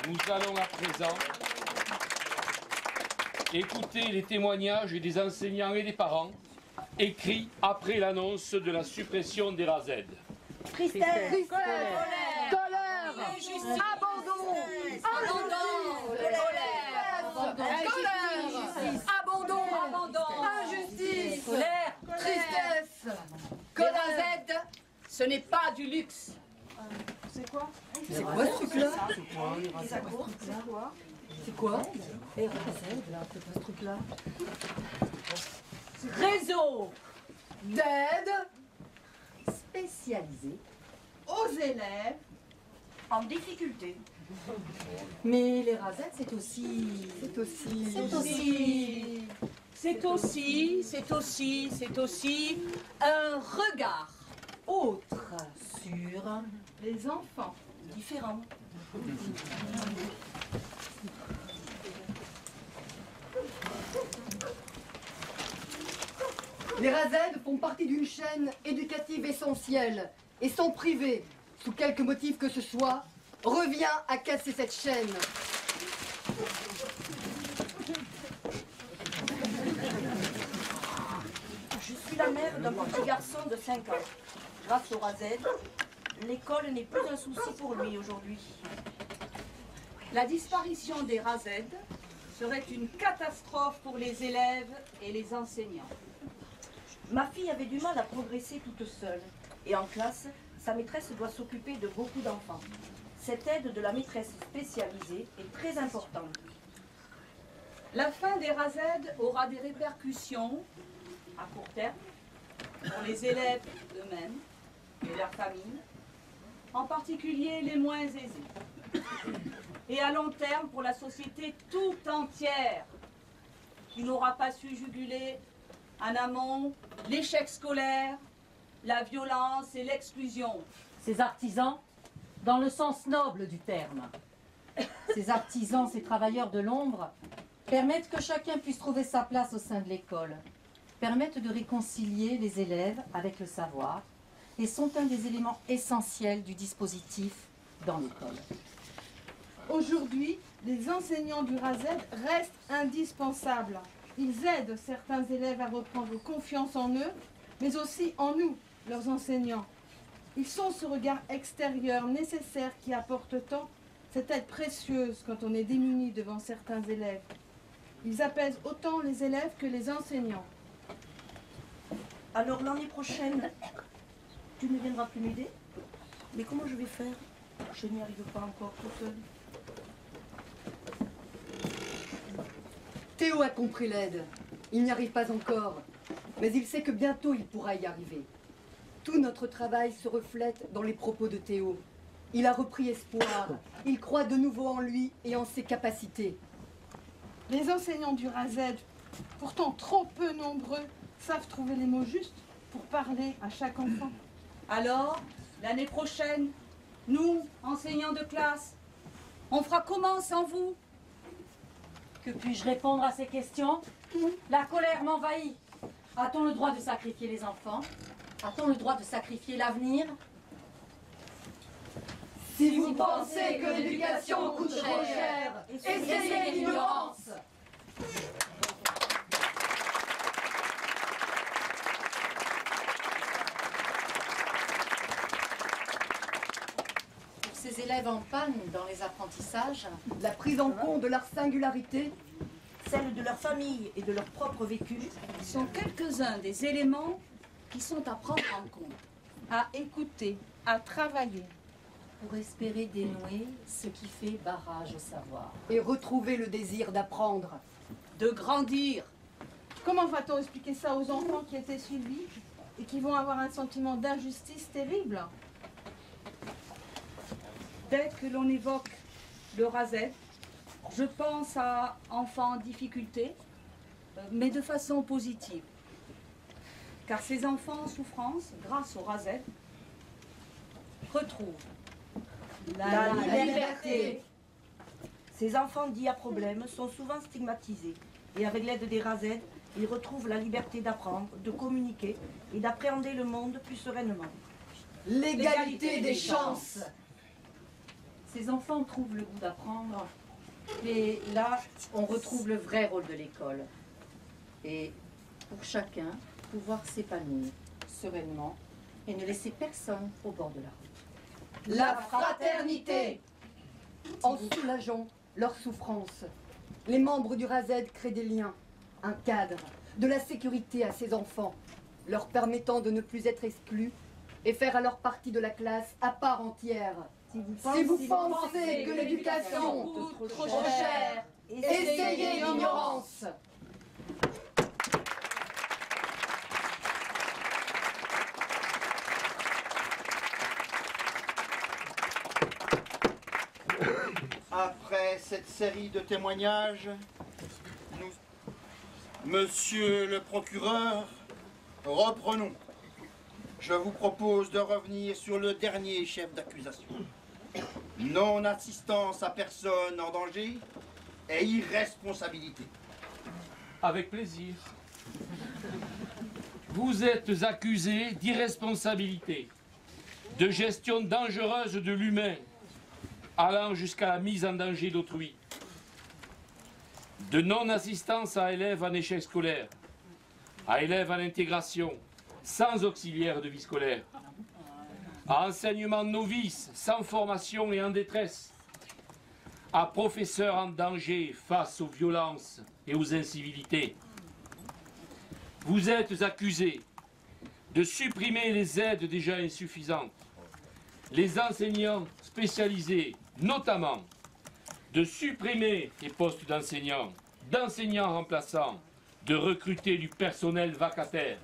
Nous allons à présent écouter les témoignages des enseignants et des parents écrits après l'annonce de la suppression des RASED. Tristesse, colère, injustice, abandon, injustice, colère, tristesse. Que la Z, ce n'est pas du luxe. C'est quoi? C'est quoi ce truc-là? C'est quoi? Et RASED, là, c'est quoi ce truc-là? Réseau D'aide spécialisé aux élèves. en difficulté. Mais les RASED, c'est aussi Un regard autre sur les enfants. différent. Les RASED font partie d'une chaîne éducative essentielle et sans privé, sous quelque motif que ce soit, revient à casser cette chaîne. Je suis la mère d'un petit garçon de 5 ans. Grâce au RASED, l'école n'est plus un souci pour lui aujourd'hui. La disparition des RASED serait une catastrophe pour les élèves et les enseignants. Ma fille avait du mal à progresser toute seule. Et en classe, sa maîtresse doit s'occuper de beaucoup d'enfants. Cette aide de la maîtresse spécialisée est très importante. La fin des RASED aura des répercussions à court terme pour les élèves eux-mêmes et leurs familles, en particulier les moins aisés. Et à long terme pour la société tout entière, qui n'aura pas su juguler en amont l'échec scolaire, la violence et l'exclusion. Ces artisans, dans le sens noble du terme. Ces artisans, ces travailleurs de l'ombre, permettent que chacun puisse trouver sa place au sein de l'école, permettent de réconcilier les élèves avec le savoir et sont un des éléments essentiels du dispositif dans l'école. Aujourd'hui, les enseignants du RASED restent indispensables. Ils aident certains élèves à reprendre confiance en eux, mais aussi en nous, leurs enseignants. Ils sont ce regard extérieur nécessaire qui apporte tant cette aide précieuse quand on est démuni devant certains élèves. Ils apaisent autant les élèves que les enseignants. Alors l'année prochaine, tu ne viendras plus m'aider? Mais comment je vais faire? Je n'y arrive pas encore toute seule. Théo a compris l'aide. Il n'y arrive pas encore, mais il sait que bientôt il pourra y arriver. Tout notre travail se reflète dans les propos de Théo. Il a repris espoir, il croit de nouveau en lui et en ses capacités. Les enseignants du RASED, pourtant trop peu nombreux, savent trouver les mots justes pour parler à chaque enfant. Alors, l'année prochaine, nous, enseignants de classe, on fera comment sans vous? Que puis-je répondre à ces questions? La colère m'envahit. A-t-on le droit de sacrifier les enfants? A-t-on le droit de sacrifier l'avenir? Si vous pensez que l'éducation coûte trop cher, essayez l'ignorance. Pour ces élèves en panne dans les apprentissages, La prise en compte de leur singularité, Celles de leur famille et de leur propre vécu sont quelques-uns des éléments qui sont à prendre en compte. À écouter, à travailler. pour espérer dénouer ce qui fait barrage au savoir. et retrouver le désir d'apprendre. De grandir. Comment va-t-on expliquer ça aux enfants qui étaient suivis et qui vont avoir un sentiment d'injustice terrible? Dès que l'on évoque le RASED, je pense à enfants en difficulté, mais de façon positive. Car ces enfants en souffrance, grâce au RASED, retrouvent la liberté. Ces enfants dits à problème sont souvent stigmatisés. Et avec l'aide des RASED, ils retrouvent la liberté d'apprendre, de communiquer et d'appréhender le monde plus sereinement. L'égalité des chances. ces enfants trouvent le goût d'apprendre. Et là, on retrouve le vrai rôle de l'école. Et pour chacun, pouvoir s'épanouir sereinement et ne laisser personne au bord de la route. La fraternité. En soulageant leur souffrance, les membres du RAZED créent des liens, un cadre, de la sécurité à ces enfants, leur permettant de ne plus être exclus et faire alors partie de la classe à part entière. Si vous pensez que l'éducation coûte trop cher, essayez l'ignorance. Après cette série de témoignages, Monsieur le procureur, reprenons. Je vous propose de revenir sur le dernier chef d'accusation. Non-assistance à personne en danger et irresponsabilité. Avec plaisir. Vous êtes accusé d'irresponsabilité, de gestion dangereuse de l'humain, allant jusqu'à la mise en danger d'autrui, de non-assistance à élèves en échec scolaire, à élèves en intégration, sans auxiliaire de vie scolaire, à enseignement novice, sans formation et en détresse, à professeurs en danger face aux violences et aux incivilités. Vous êtes accusés de supprimer les aides déjà insuffisantes, les enseignants spécialisés, notamment, de supprimer les postes d'enseignants, d'enseignants remplaçants, de recruter du personnel vacataire.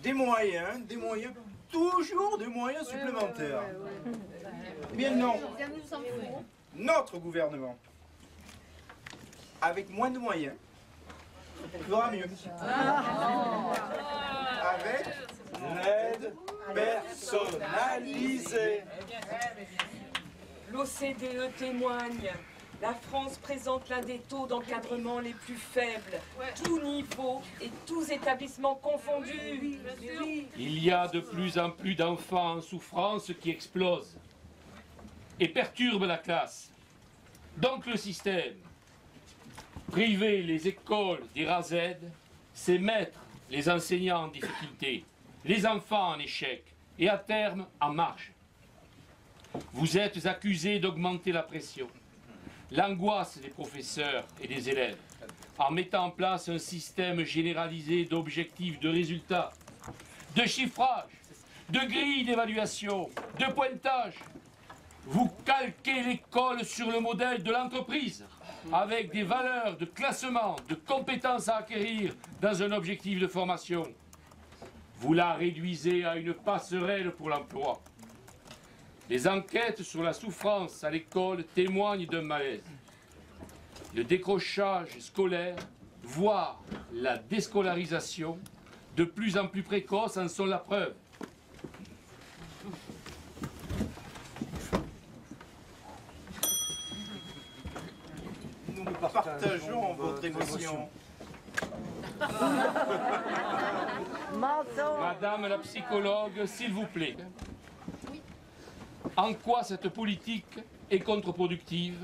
Des moyens, toujours des moyens supplémentaires. Eh bien non, notre gouvernement, avec moins de moyens, fera mieux. Avec l'aide personnalisée. L'OCDE témoigne. La France présente l'un des taux d'encadrement les plus faibles, tous niveaux et tous établissements confondus. Il y a de plus en plus d'enfants en souffrance qui explosent et perturbent la classe. Donc le système, priver les écoles des RAZED, c'est mettre les enseignants en difficulté, les enfants en échec et à terme en marge. Vous êtes accusés d'augmenter la pression, l'angoisse des professeurs et des élèves, en mettant en place un système généralisé d'objectifs de résultats, de chiffrage, de grilles d'évaluation, de pointage. Vous calquez l'école sur le modèle de l'entreprise, avec des valeurs de classement, de compétences à acquérir dans un objectif de formation. Vous la réduisez à une passerelle pour l'emploi. Les enquêtes sur la souffrance à l'école témoignent d'un malaise. Le décrochage scolaire, voire la déscolarisation, de plus en plus précoce, en sont la preuve. Nous partageons votre émotion. Madame la psychologue, s'il vous plaît. En quoi cette politique est contre-productive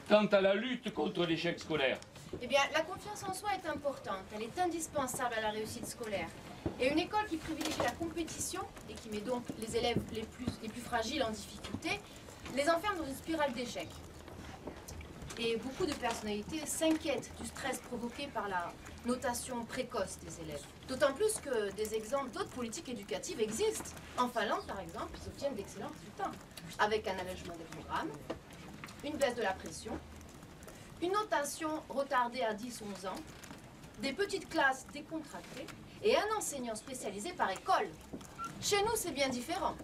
quant à la lutte contre l'échec scolaire? Eh bien, la confiance en soi est importante. Elle est indispensable à la réussite scolaire. Et une école qui privilégie la compétition et qui met donc les élèves les plus fragiles en difficulté, les enferme dans une spirale d'échec. Et beaucoup de personnalités s'inquiètent du stress provoqué par la notation précoce des élèves. D'autant plus que des exemples d'autres politiques éducatives existent. En Finlande, par exemple, ils obtiennent d'excellents résultats, avec un allègement des programmes, une baisse de la pression, une notation retardée à 10-11 ans, des petites classes décontractées et un enseignant spécialisé par école. Chez nous, c'est bien différent.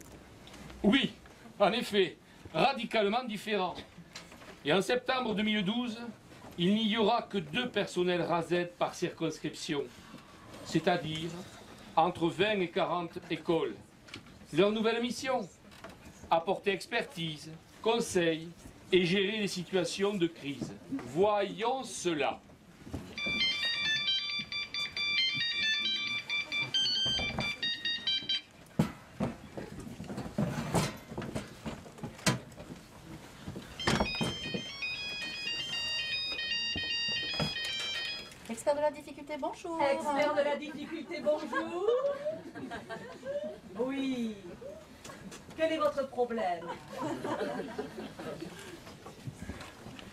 Oui, en effet, radicalement différent. Et en septembre 2012, il n'y aura que 2 personnels RAZED par circonscription, c'est-à-dire entre 20 et 40 écoles. Leur nouvelle mission, apporter expertise, conseil et gérer les situations de crise. Voyons cela. Expert de la difficulté, bonjour. Expert de la difficulté, bonjour. Oui. Quel est votre problème?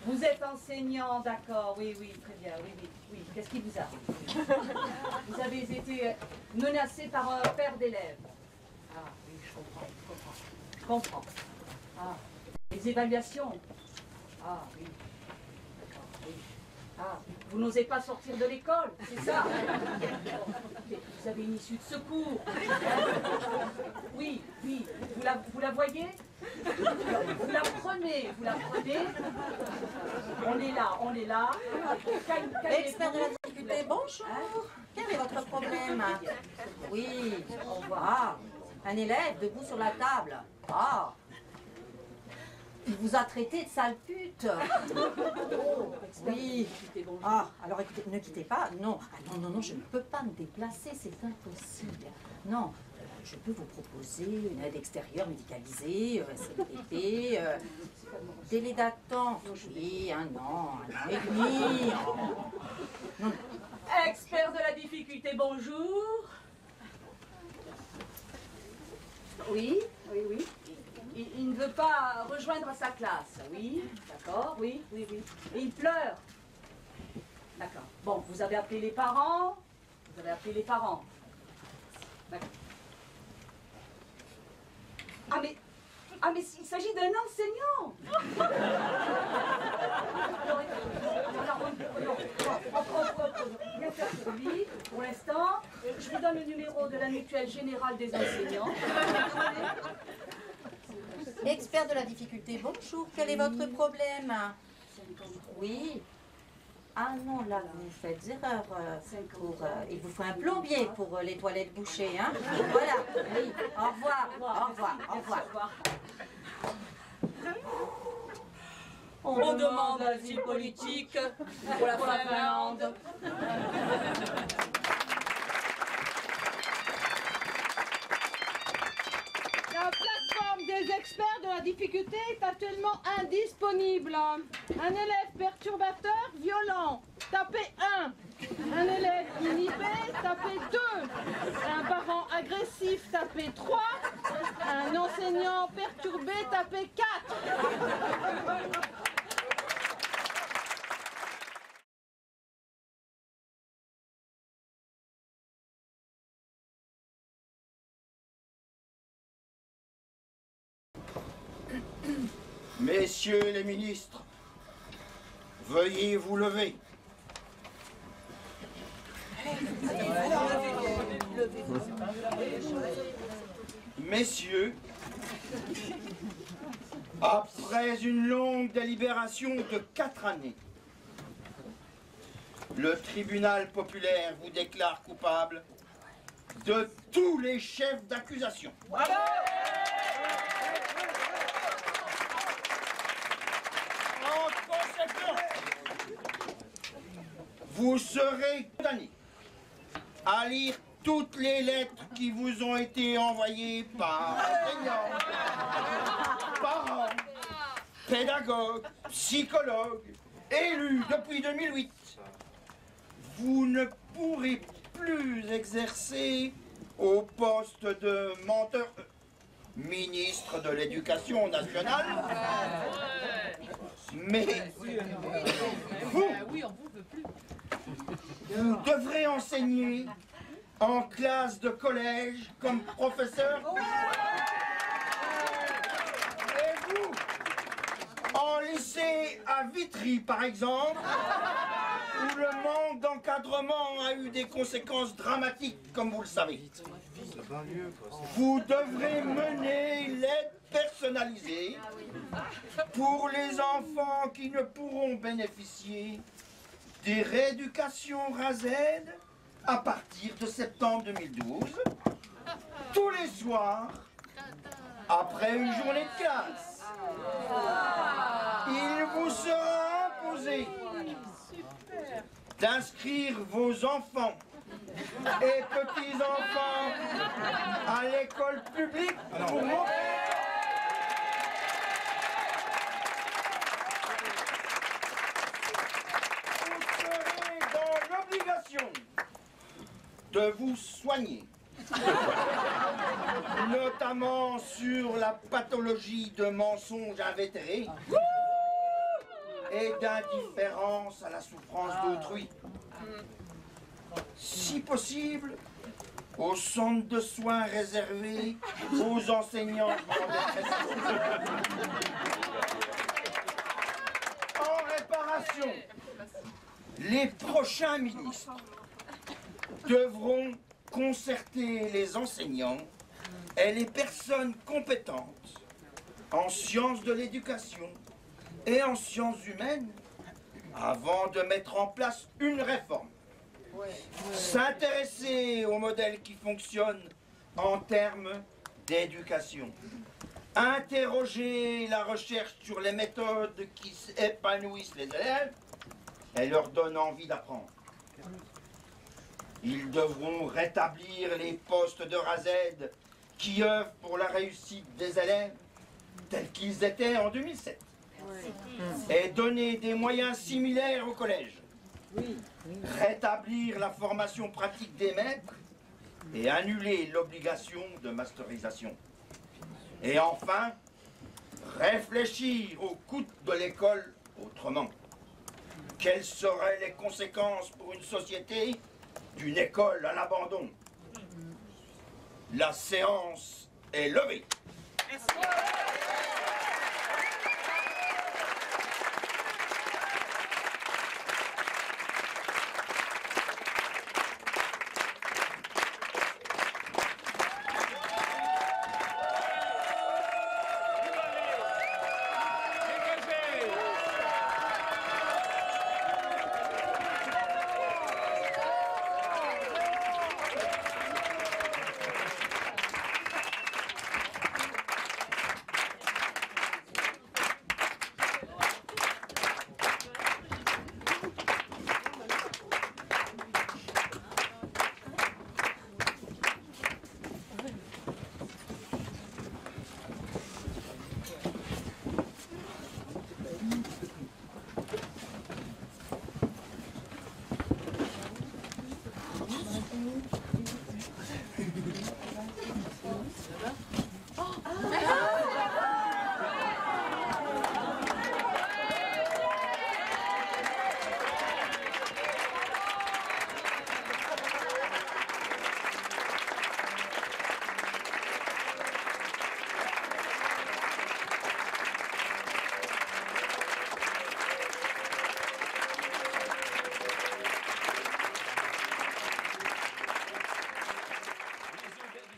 Vous êtes enseignant, d'accord, oui, très bien, oui. Qu'est-ce qui vous arrive? Vous avez été menacé par un père d'élève. Ah oui, je comprends. Ah, les évaluations. Ah oui, d'accord, oui. Ah, vous n'osez pas sortir de l'école, c'est ça? Vous avez une issue de secours. Oui, vous la voyez? Vous la prenez. On est là. Expert de la difficulté, bonjour. Quel est votre problème? Oui, on voit. Un élève debout sur la table. Ah, il vous a traité de sale pute. Oh, oui. Ah, alors écoutez, ne quittez pas. Non, non, je ne peux pas me déplacer, c'est impossible. Non, je peux vous proposer une aide extérieure médicalisée, SNPP, délai d'attente. Oui, un an et demi. Non. Expert de la difficulté, bonjour. Oui. Il ne veut pas rejoindre sa classe. Oui, d'accord, oui. Et il pleure. D'accord. Bon, vous avez appelé les parents. D'accord. Ah mais il s'agit d'un enseignant. Rien faire pour lui. Pour l'instant, je vous donne le numéro de la mutuelle générale des enseignants. Expert de la difficulté, bonjour. Quel est votre problème? Oui. Ah non, là, vous faites erreur. Il vous faut un plombier pour les toilettes bouchées, hein? Voilà, oui. Au revoir. On demande l'asile politique pour la Finlande. La plateforme des experts de la difficulté est actuellement indisponible. Un élève perturbateur violent, tapez 1. Un élève inhibé, tapez 2. Un parent agressif, tapez 3. Un enseignant perturbé, tapez 4. Messieurs les ministres, veuillez vous lever. Messieurs, après une longue délibération de 4 années, le tribunal populaire vous déclare coupable de tous les chefs d'accusation. Bravo! En conséquence, vous serez condamnés à lire toutes les lettres qui vous ont été envoyées par enseignants, parents, pédagogues, psychologues, élus depuis 2008. Vous ne pourrez plus exercer au poste de menteur, ministre de l'Éducation nationale, mais vous devrez enseigner en classe de collège comme professeur. Et vous, en lycée à Vitry par exemple, où le manque d'encadrement a eu des conséquences dramatiques, comme vous le savez. Vous devrez mener l'aide personnalisée pour les enfants qui ne pourront bénéficier des rééducations RASED à partir de septembre 2012, tous les soirs, après une journée de classe. Il vous sera imposé d'inscrire vos enfants et petits-enfants à l'école publique pour montrer... Vous serez dans l'obligation de vous soigner, notamment sur la pathologie de mensonge invétéré et d'indifférence à la souffrance d'autrui. Si possible, au centre de soins réservé aux enseignants en détresse. En réparation, les prochains ministres devront concerter les enseignants et les personnes compétentes en sciences de l'éducation et en sciences humaines avant de mettre en place une réforme. S'intéresser au modèle qui fonctionne en termes d'éducation. Interroger la recherche sur les méthodes qui épanouissent les élèves et leur donnent envie d'apprendre. Ils devront rétablir les postes de RASED qui œuvrent pour la réussite des élèves tels qu'ils étaient en 2007. Et donner des moyens similaires au collège. Rétablir la formation pratique des maîtres et annuler l'obligation de masterisation. Et enfin, réfléchir au coût de l'école autrement. Quelles seraient les conséquences pour une société d'une école à l'abandon? La séance est levée.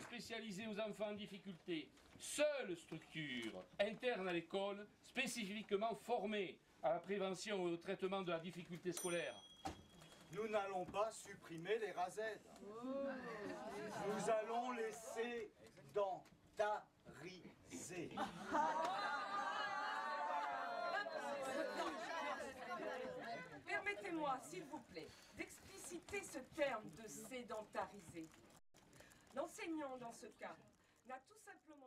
Spécialisée aux enfants en difficulté, seule structure interne à l'école spécifiquement formée à la prévention et au traitement de la difficulté scolaire. Nous n'allons pas supprimer les RASED. Nous allons les sédentariser. Permettez-moi, s'il vous plaît, d'expliciter ce terme de sédentariser. L'enseignant, dans ce cas, n'a tout simplement